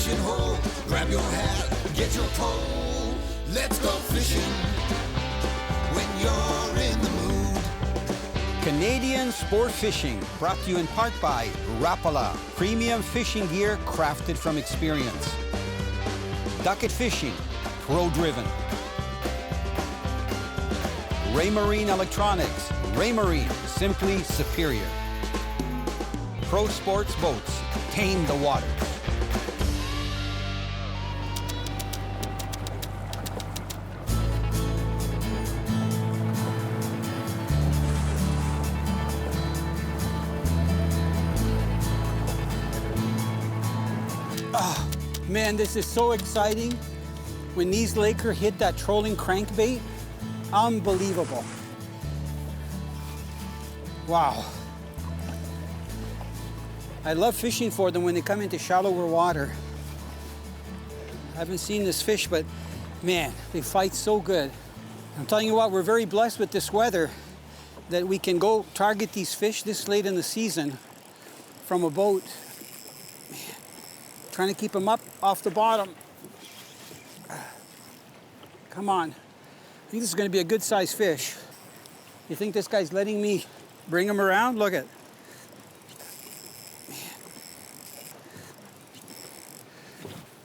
fishing hole. Grab your hat, get your pole. Let's go fishing when you're in the mood. Canadian Sport Fishing, brought to you in part by Rapala, premium fishing gear crafted from experience. Ducket Fishing, pro-driven. Raymarine Electronics, Raymarine, simply superior. Pro Sports Boats, tame the waters. Oh, man, this is so exciting. When these Laker hit that trolling crankbait, unbelievable. Wow. I love fishing for them when they come into shallower water. I haven't seen this fish, but man, they fight so good. I'm telling you what, we're very blessed with this weather that we can go target these fish this late in the season from a boat. Man, trying to keep them up off the bottom. Come on. I think this is going to be a good sized fish. You think this guy's letting me bring him around? Look at it.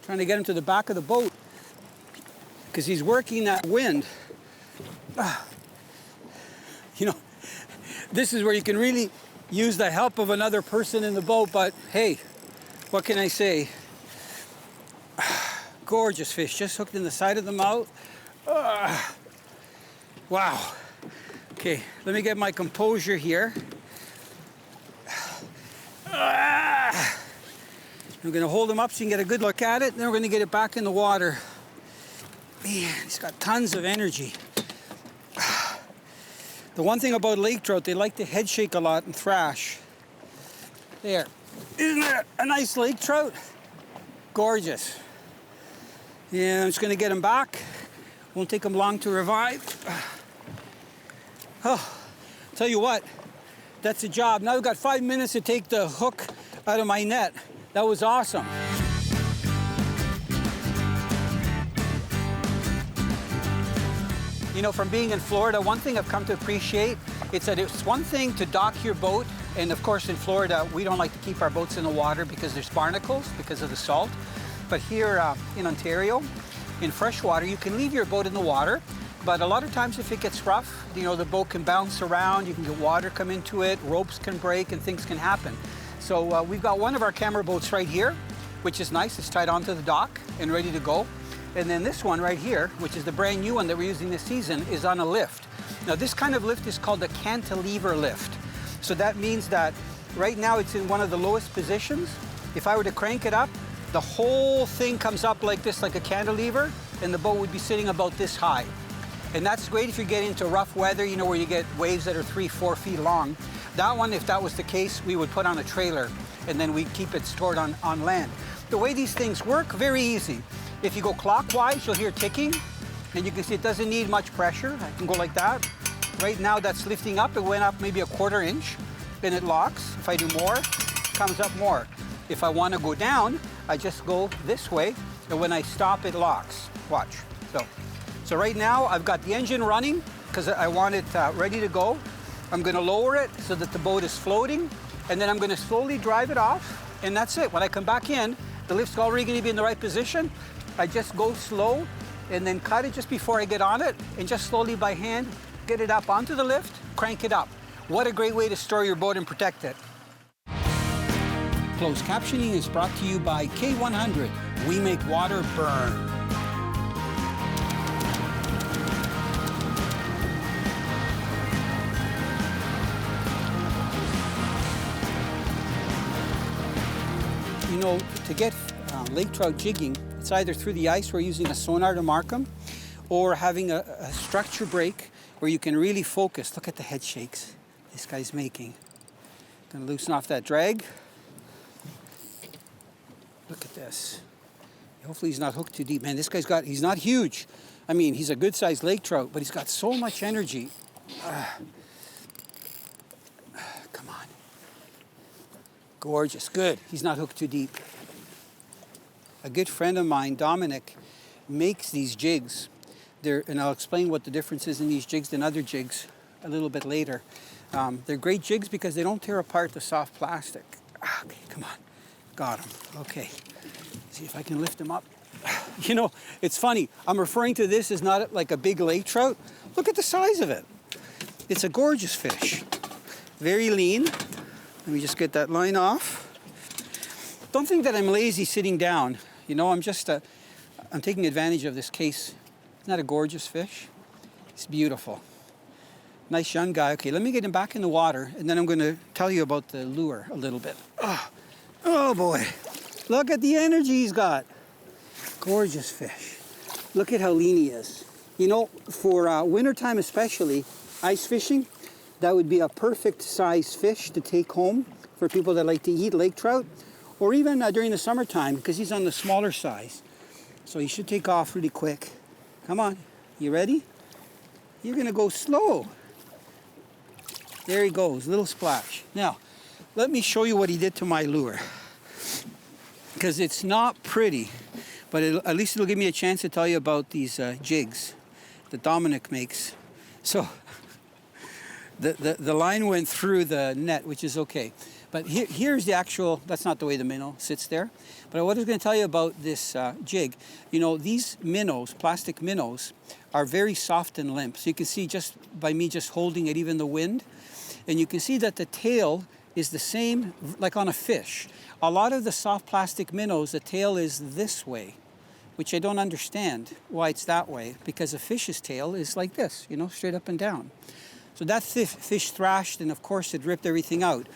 Trying to get him to the back of the boat because he's working that wind. You know, this is where you can really use the help of another person in the boat, but hey, what can I say? Gorgeous fish, just hooked in the side of the mouth. Wow. Okay, let me get my composure here. I'm gonna hold him up so you can get a good look at it, then we're gonna get it back in the water. Man, he's got tons of energy. The one thing about lake trout, they like to head shake a lot and thrash. There. Isn't that a nice lake trout? Gorgeous. Yeah, I'm just gonna get him back. Won't take him long to revive. Oh, tell you what, that's a job. Now we've got 5 minutes to take the hook out of my net. That was awesome. You know, from being in Florida, one thing I've come to appreciate, it's that it's one thing to dock your boat, and of course in Florida, we don't like to keep our boats in the water because there's barnacles, because of the salt. But here in Ontario, in freshwater, you can leave your boat in the water, but a lot of times if it gets rough, you know, the boat can bounce around, you can get water come into it, ropes can break, and things can happen. So we've got one of our camera boats right here, which is nice. It's tied onto the dock and ready to go. And then this one right here, which is the brand new one that we're using this season, is on a lift. Now this kind of lift is called a cantilever lift. So that means that right now it's in one of the lowest positions. If I were to crank it up, the whole thing comes up like this, like a cantilever, and the boat would be sitting about this high. And that's great if you get into rough weather, you know, where you get waves that are 3-4 feet long. That one, if that was the case, we would put on a trailer and then we'd keep it stored on land. The way these things work, very easy. If you go clockwise, you'll hear ticking, and you can see it doesn't need much pressure. I can go like that. Right now that's lifting up. It went up maybe a 1/4 inch, then it locks. If I do more, it comes up more. If I want to go down, I just go this way, and when I stop, it locks. Watch. So right now I've got the engine running because I want it ready to go. I'm going to lower it so that the boat is floating, and then I'm going to slowly drive it off, and that's it. When I come back in, the lift's already going to be in the right position. I just go slow and then cut it just before I get on it, and just slowly by hand get it up onto the lift, crank it up. What a great way to store your boat and protect it. Closed captioning is brought to you by K100. We make water burn. You know, to get lake trout jigging, it's either through the ice, we're using a sonar to mark them, or having a structure break where you can really focus. Look at the head shakes this guy's making. Gonna loosen off that drag. Look at this. Hopefully he's not hooked too deep. Man, this guy's got, he's not huge. I mean, he's a good sized lake trout, but he's got so much energy. Come on. Gorgeous, good. He's not hooked too deep. A good friend of mine, Dominic, makes these jigs. And I'll explain what the difference is in these jigs than other jigs a little bit later. They're great jigs because they don't tear apart the soft plastic. Okay, come on. Got them. Okay. See if I can lift them up. You know, it's funny. I'm referring to this as not like a big lake trout. Look at the size of it. It's a gorgeous fish. Very lean. Let me just get that line off. Don't think that I'm lazy sitting down. You know, I'm taking advantage of this case. Isn't that a gorgeous fish? It's beautiful. Nice young guy. Okay, let me get him back in the water, and then I'm going to tell you about the lure a little bit. Oh boy. Look at the energy he's got. Gorgeous fish. Look at how lean he is. You know, for wintertime especially, ice fishing, that would be a perfect size fish to take home for people that like to eat lake trout, or even during the summertime, because he's on the smaller size. So he should take off really quick. Come on, you ready? You're gonna go slow. There he goes, little splash. Now, let me show you what he did to my lure. Because it's not pretty, but at least it'll give me a chance to tell you about these jigs that Dominic makes. So, the line went through the net, which is okay. But here's the actual, that's not the way the minnow sits there. But what I was going to tell you about this jig, you know, these minnows, plastic minnows, are very soft and limp. So you can see just by me just holding it, even the wind. And you can see that the tail is the same, like on a fish. A lot of the soft plastic minnows, the tail is this way, which I don't understand why it's that way, because a fish's tail is like this, you know, straight up and down. So that fish thrashed, and of course it ripped everything out.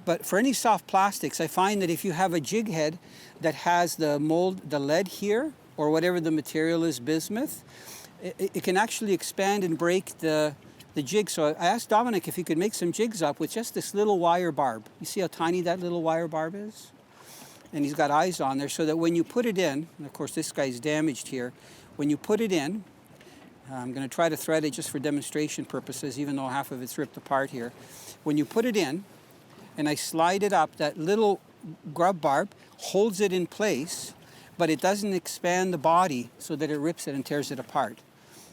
But for any soft plastics, I find that if you have a jig head that has the mold, the lead here, or whatever the material is, bismuth, it can actually expand and break the jig. So I asked Dominic if he could make some jigs up with just this little wire barb. You see how tiny that little wire barb is? And he's got eyes on there, so that when you put it in, and of course this guy's damaged here, when you put it in, I'm going to try to thread it just for demonstration purposes, even though half of it's ripped apart here. When you put it in, and I slide it up, that little grub barb holds it in place, but it doesn't expand the body so that it rips it and tears it apart.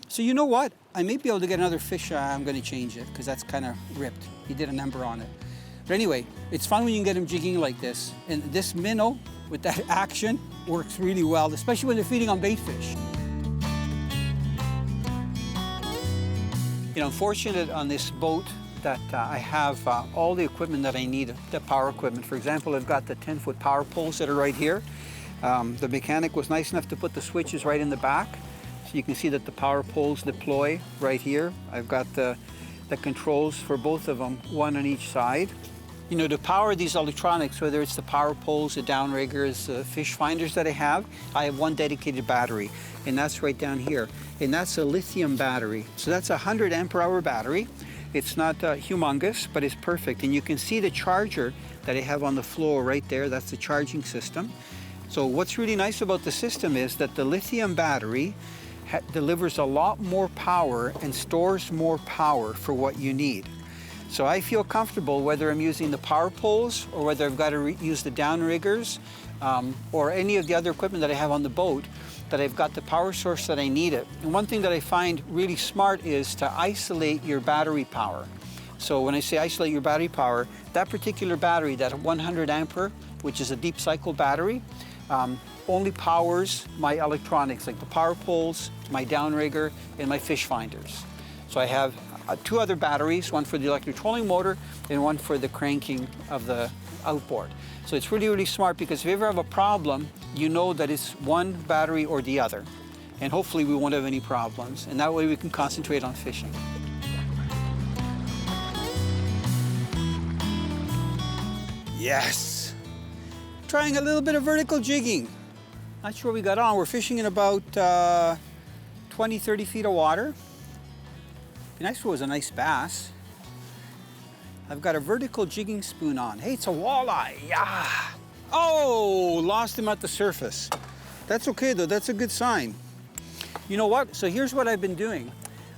So you know what? I may be able to get another fish. I'm going to change it because that's kind of ripped. He did a number on it. But anyway, it's fun when you can get them jigging like this. And this minnow with that action works really well, especially when they're feeding on bait fish. You know, I'm fortunate on this boat that I have all the equipment that I need, the power equipment. For example, I've got the 10-foot power poles that are right here. The mechanic was nice enough to put the switches right in the back. So you can see that the power poles deploy right here. I've got the controls for both of them, one on each side. You know, to power these electronics, whether it's the power poles, the downriggers, the fish finders that I have one dedicated battery, and that's right down here. And that's a lithium battery. So that's a 100 ampere-hour battery. It's not humongous, but it's perfect. And you can see the charger that I have on the floor right there. That's the charging system. So what's really nice about the system is that the lithium battery delivers a lot more power and stores more power for what you need. So I feel comfortable whether I'm using the power poles or whether I've got to use the downriggers or any of the other equipment that I have on the boat, that I've got the power source that I need it. And one thing that I find really smart is to isolate your battery power. So when I say isolate your battery power, that particular battery, that 100 ampere, which is a deep cycle battery, only powers my electronics, like the power poles, my downrigger, and my fish finders. So I have two other batteries, one for the electric trolling motor and one for the cranking of the outboard. So it's really, really smart, because if you ever have a problem, you know that it's one battery or the other. And hopefully we won't have any problems. And that way we can concentrate on fishing. Yes! Trying a little bit of vertical jigging. Not sure what we got on. We're fishing in about 20, 30 feet of water. The next one was a nice bass. I've got a vertical jigging spoon on. Hey, it's a walleye. Yeah. Oh, lost him at the surface. That's okay though, that's a good sign. You know what? So here's what I've been doing.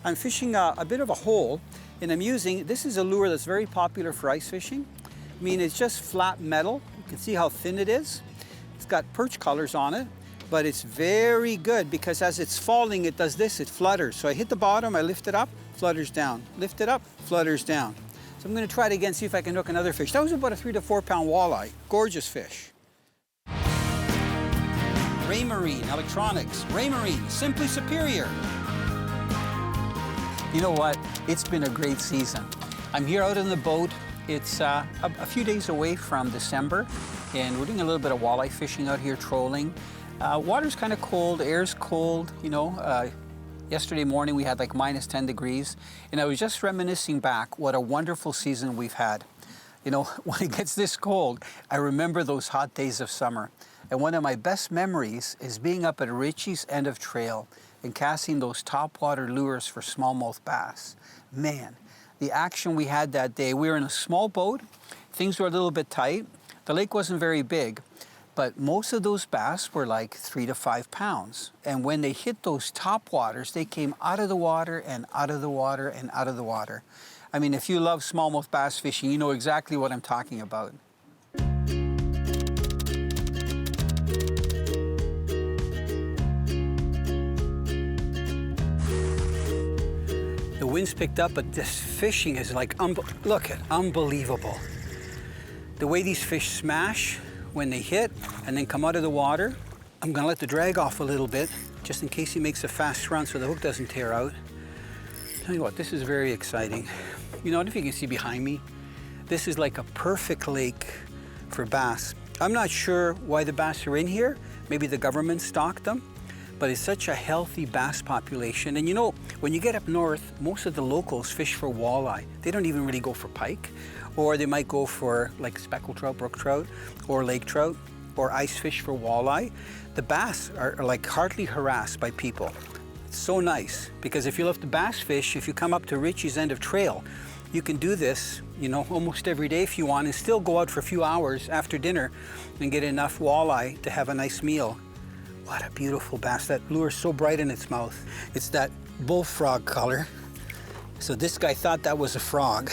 I'm fishing a bit of a hole, and I'm using, this is a lure that's very popular for ice fishing. I mean, it's just flat metal. You can see how thin it is. It's got perch colors on it. but it's very good because as it's falling, it does this, it flutters. So I hit the bottom, I lift it up, flutters down. Lift it up, flutters down. So I'm gonna try it again, see if I can hook another fish. That was about a 3 to 4 pound walleye. Gorgeous fish. Raymarine Electronics. Raymarine, simply superior. You know what? It's been a great season. I'm here out in the boat. It's a few days away from December, and we're doing a little bit of walleye fishing out here, trolling. Water's kind of cold, air's cold, you know. Yesterday morning we had like minus 10 degrees, and I was just reminiscing back what a wonderful season we've had. You know, when it gets this cold, I remember those hot days of summer. And one of my best memories is being up at Richie's end of trail and casting those topwater lures for smallmouth bass. Man, the action we had that day, we were in a small boat, things were a little bit tight, the lake wasn't very big, but most of those bass were like 3 to 5 pounds. And when they hit those top waters, they came out of the water and out of the water and out of the water. I mean, if you love smallmouth bass fishing, you know exactly what I'm talking about. The wind's picked up, but this fishing is like, look at, unbelievable. The way these fish smash when they hit and then come out of the water. I'm gonna let the drag off a little bit, just in case he makes a fast run so the hook doesn't tear out. Tell you what, this is very exciting. You know, I don't know if you can see behind me, this is like a perfect lake for bass. I'm not sure why the bass are in here. Maybe the government stocked them, but it's such a healthy bass population. And you know, when you get up north, most of the locals fish for walleye. They don't even really go for pike, or they might go for like speckled trout, brook trout, or lake trout, or ice fish for walleye. The bass are like hardly harassed by people. It's so nice, because if you love to bass fish, if you come up to Richie's end of trail, you can do this, you know, almost every day if you want, and still go out for a few hours after dinner and get enough walleye to have a nice meal. What a beautiful bass. That lure is so bright in its mouth. It's that bullfrog color. So this guy thought that was a frog.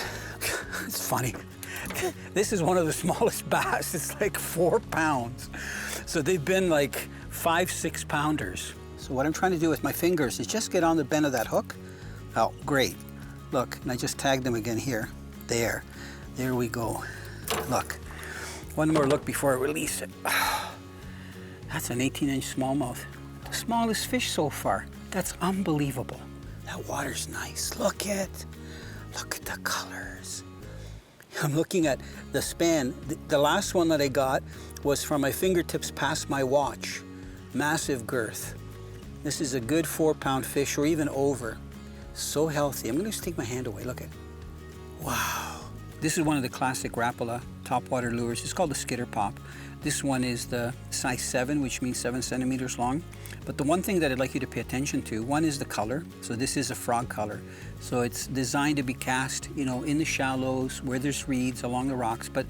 It's funny. This is one of the smallest bass. It's like 4 pounds. So they've been like 5, 6 pounders. So what I'm trying to do with my fingers is just get on the bend of that hook. Oh, great. Look, and I just tagged them again here. There we go. Look, one more look before I release it. That's an 18-inch smallmouth. The smallest fish so far. That's unbelievable. That water's nice. Look at the colors. I'm looking at the span. The last one that I got was from my fingertips past my watch. Massive girth. This is a good 4-pound fish or even over. So healthy. I'm gonna just take my hand away, look at it. Wow. This is one of the classic Rapala topwater lures. It's called the Skitter Pop. This one is the size 7, which means 7 centimeters long. But the one thing that I'd like you to pay attention to, one is the color. So this is a frog color. So it's designed to be cast, you know, in the shallows where there's reeds along the rocks. But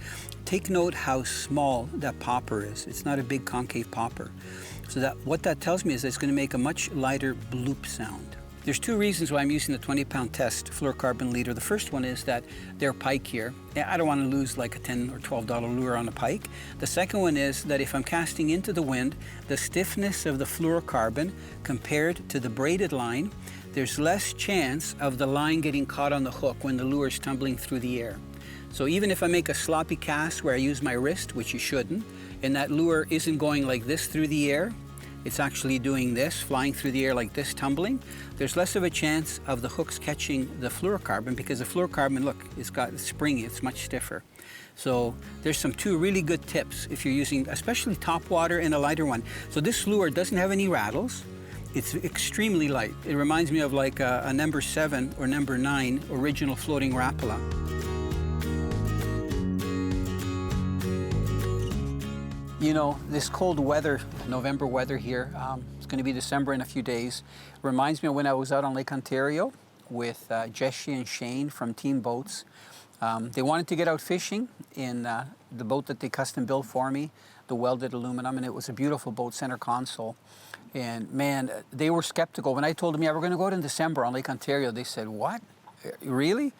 take note how small that popper is. It's not a big concave popper. So that what that tells me is that it's going to make a much lighter bloop sound. There's 2 reasons why I'm using the 20-pound test fluorocarbon leader. The first one is that they're pike here. I don't want to lose like a $10 or $12 lure on a pike. The second one is that if I'm casting into the wind, the stiffness of the fluorocarbon compared to the braided line, there's less chance of the line getting caught on the hook when the lure is tumbling through the air. So even if I make a sloppy cast where I use my wrist, which you shouldn't, and that lure isn't going like this through the air, it's actually doing this, flying through the air like this, tumbling, there's less of a chance of the hooks catching the fluorocarbon because the fluorocarbon, look, it's springy, it's much stiffer. So there's 2 really good tips if you're using, especially top water and a lighter one. So this lure doesn't have any rattles. It's extremely light. It reminds me of like a number 7 or number 9 original floating Rapala. You know, this cold weather, November weather here, it's going to be December in a few days. Reminds me of when I was out on Lake Ontario with Jesse and Shane from Team Boats. They wanted to get out fishing in the boat that they custom built for me, the welded aluminum, and it was a beautiful boat, center console. And man, they were skeptical. When I told them, yeah, we're going to go out in December on Lake Ontario, they said, what? Really?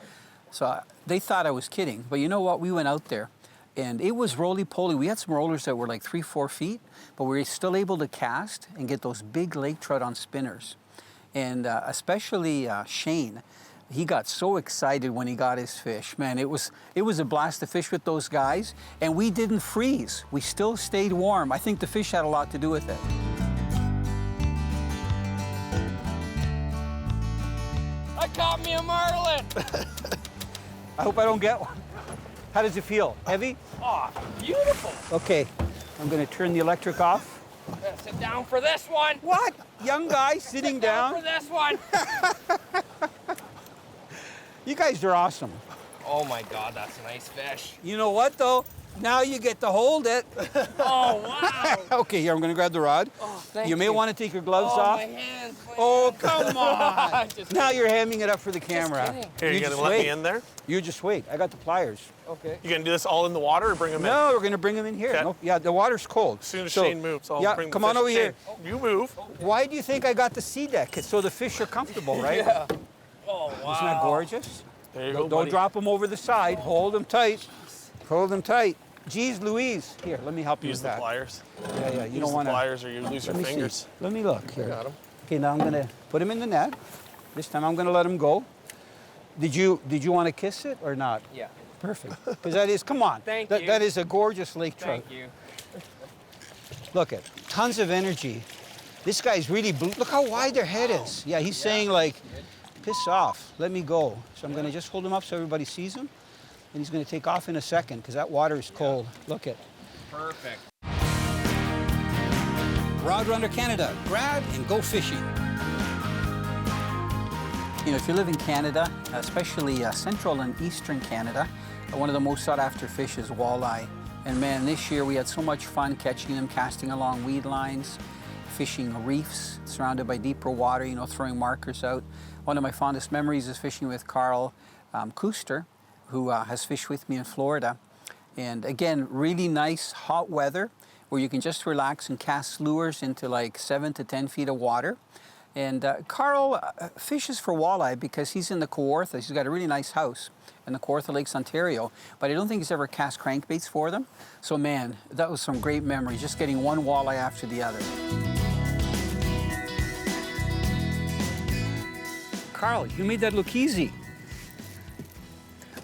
So they thought I was kidding. But you know what? We went out there. And it was roly-poly. We had some rollers that were like 3-4 feet, but we were still able to cast and get those big lake trout on spinners. And especially Shane, he got so excited when he got his fish. Man, it was a blast to fish with those guys, and we didn't freeze. We still stayed warm. I think the fish had a lot to do with it. I caught me a marlin! I hope I don't get one. How does it feel? Heavy? Oh, beautiful! Okay, I'm gonna turn the electric off. Gotta sit down for this one. What? Young guy sitting Sit down? for this one. You guys are awesome. Oh my God, that's a nice fish. You know what though? Now you get to hold it. Oh wow! Okay, here, I'm gonna grab the rod. Oh, thank You may want to take your gloves oh, off. my hands. My Oh, hands. come on. Just Now kidding. you're hamming it up for the camera. kidding. Here, you just gonna let wait. me in there? You just wait. I got the pliers. Okay. You gonna do this all in the water or bring them in? No, we're gonna bring them in here. Okay. No, yeah, the water's cold. As soon as So, Shane moves, I'll yeah, bring the come on fish. over here. Shane, you move. Why do you think I got the sea deck? It's so the fish are comfortable, right? Yeah. Oh wow. Isn't that gorgeous? There you go, Don't buddy. drop them over the side. Hold them tight. Hold them tight. Geez, Louise. Here, let me help you Use with the that. pliers. Yeah, yeah. You Use don't the want to. pliers or you lose your Let me fingers. see. Let me look here. Got 'em. Okay, now I'm gonna put him in the net. This time I'm gonna let him go. Did you want to kiss it or not? Yeah. Perfect. Because that is, come on. Thank that, you. That is a gorgeous lake trout. Thank you. Look at tons of energy. This guy's really blue. Look how wide their head is. Yeah, he's saying like, piss off, let me go. So I'm gonna just hold him up so everybody sees him. And he's gonna take off in a second because that water is cold. Look at. Perfect. Rod Runner Canada, grab and go fishing. You know, if you live in Canada, especially central and eastern Canada, one of the most sought after fish is walleye. And man, this year we had so much fun catching them, casting along weed lines, fishing reefs surrounded by deeper water, you know, throwing markers out. One of my fondest memories is fishing with Carl Kuster, who has fished with me in Florida. And again, really nice hot weather where you can just relax and cast lures into like 7 to 10 feet of water. And Carl fishes for walleye because he's in the Kawartha. He's got a really nice house in the Kawartha Lakes, Ontario, but I don't think he's ever cast crankbaits for them. So man, that was some great memories, just getting one walleye after the other. Carl, you made that look easy.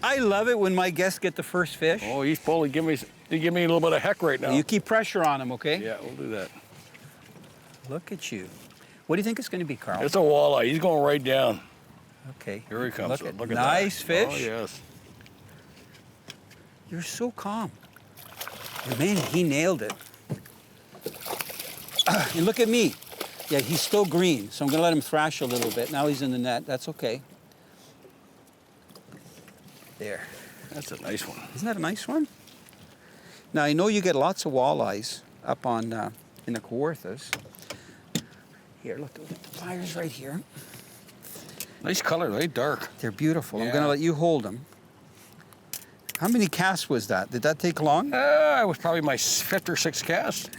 I love it when my guests get the first fish. Oh, he's probably give me a little bit of heck right now. You keep pressure on him, okay? Yeah, we'll do that. Look at you. What do you think it's going to be, Carl? It's a walleye. He's going right down. Okay. Here he comes. Look at that. nice fish. Oh, yes. You're so calm. Man, he nailed it. And look at me. Yeah, he's still green, so I'm going to let him thrash a little bit. Now he's in the net. That's okay. There. That's a nice one. Isn't that a nice one? Now, I know you get lots of walleyes up on in the Kawarthas. Here, look, the pliers right here. Nice color, right? Dark. They're beautiful. I'm Yeah. going to let you hold them. How many casts was that? Did that take long? It was probably my 5th or 6th cast.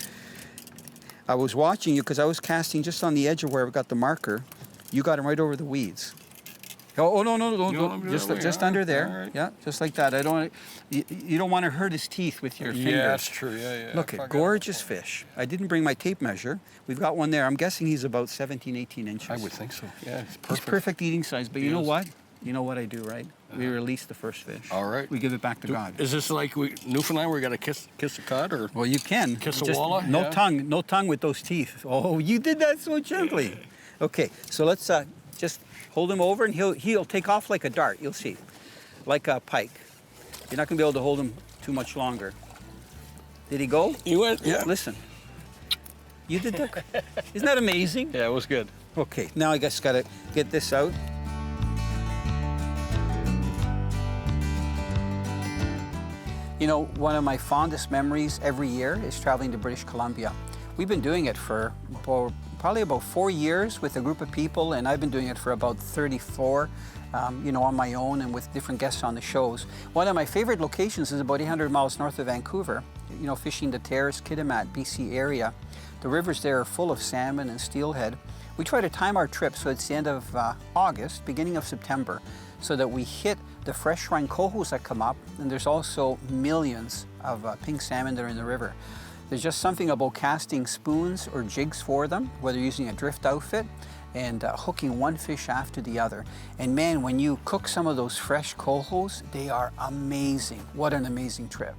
I was watching you because I was casting just on the edge of where we got the marker. You got him right over the weeds. Oh no, You want don't, him to just do that way? just All under right, there. all right. Yeah, just like that. I don't. You don't want to hurt his teeth with your fingers. Yeah, that's true. Yeah, yeah. Look at gorgeous fish. I didn't bring my tape measure. We've got one there. I'm guessing he's about 17, 18 inches. I would think so. Yeah, it's He's perfect. perfect eating size. But you know Yes. what? You know what I do, right? We release the first fish. All right. We give it back to God. Is this like Newfoundland where you got to kiss the cod, or? Well, you can. Kiss a Just walleye? No Yeah. no tongue with those teeth. Oh, you did that so gently. Okay, so let's just hold him over, and he'll take off like a dart. You'll see, like a pike. You're not gonna be able to hold him too much longer. Did he go? You went? Yeah. Listen, you did that. Isn't that amazing? Yeah, it was good. Okay, now I guess gotta get this out. You know, one of my fondest memories every year is traveling to British Columbia. We've been doing it for probably about 4 years with a group of people, and I've been doing it for about 34, you know, on my own and with different guests on the shows. One of my favorite locations is about 800 miles north of Vancouver, you know, fishing the Terrace, Kitimat, BC area. The rivers there are full of salmon and steelhead. We try to time our trip so it's the end of August, beginning of September, so that we hit the fresh run cohos that come up, and there's also millions of pink salmon that are in the river. There's just something about casting spoons or jigs for them, whether using a drift outfit, and hooking one fish after the other. And man, when you cook some of those fresh cohos, they are amazing. What an amazing trip.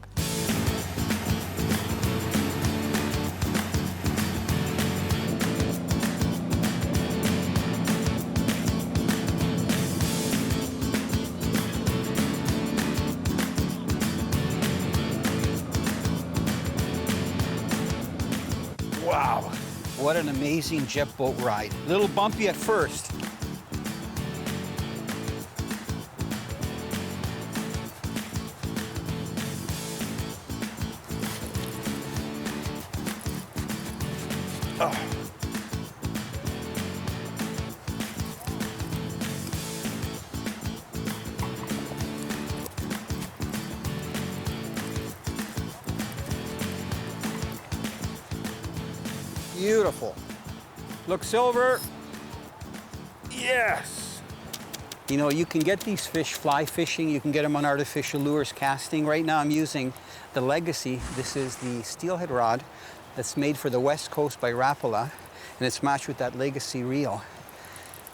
Wow. What an amazing jet boat ride. A little bumpy at first. Oh. Beautiful. Look, silver. Yes. You know, you can get these fish fly fishing. You can get them on artificial lures casting. Right now I'm using the Legacy. This is the steelhead rod that's made for the West Coast by Rapala, and it's matched with that Legacy reel.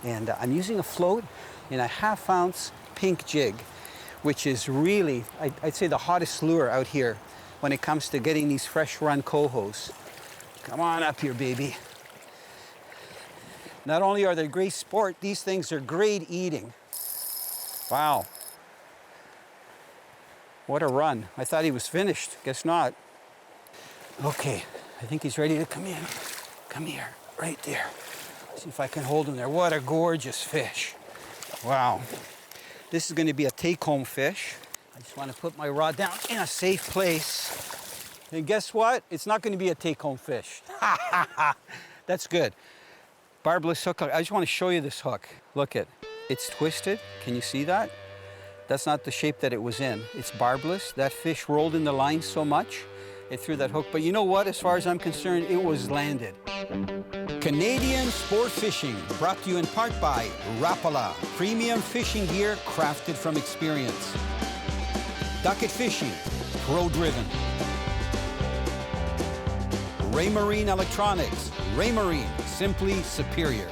And I'm using a float in a 1/2 ounce pink jig, which is really, I'd say, the hottest lure out here when it comes to getting these fresh run cohos. Come on up here, baby. Not only are they great sport, these things are great eating. Wow. What a run. I thought he was finished. Guess not. Okay, I think he's ready to come in. Come here, right there. See if I can hold him there. What a gorgeous fish. Wow. This is going to be a take-home fish. I just want to put my rod down in a safe place. And guess what? It's not going to be a take-home fish. That's good. Barbless hook. I just want to show you this hook. Look it. It's twisted. Can you see that? That's not the shape that it was in. It's barbless. That fish rolled in the line so much, it threw that hook. But you know what? As far as I'm concerned, it was landed. Canadian Sport Fishing, brought to you in part by Rapala, premium fishing gear crafted from experience. Ducket Fishing, pro-driven. Raymarine Electronics, Raymarine, simply superior.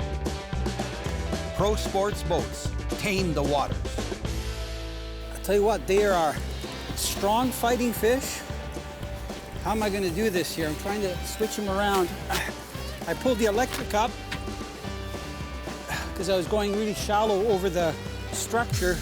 Pro Sports Boats, tame the waters. I'll tell you what, they are strong fighting fish. How am I going to do this here? I'm trying to switch them around. I pulled the electric up because I was going really shallow over the structure.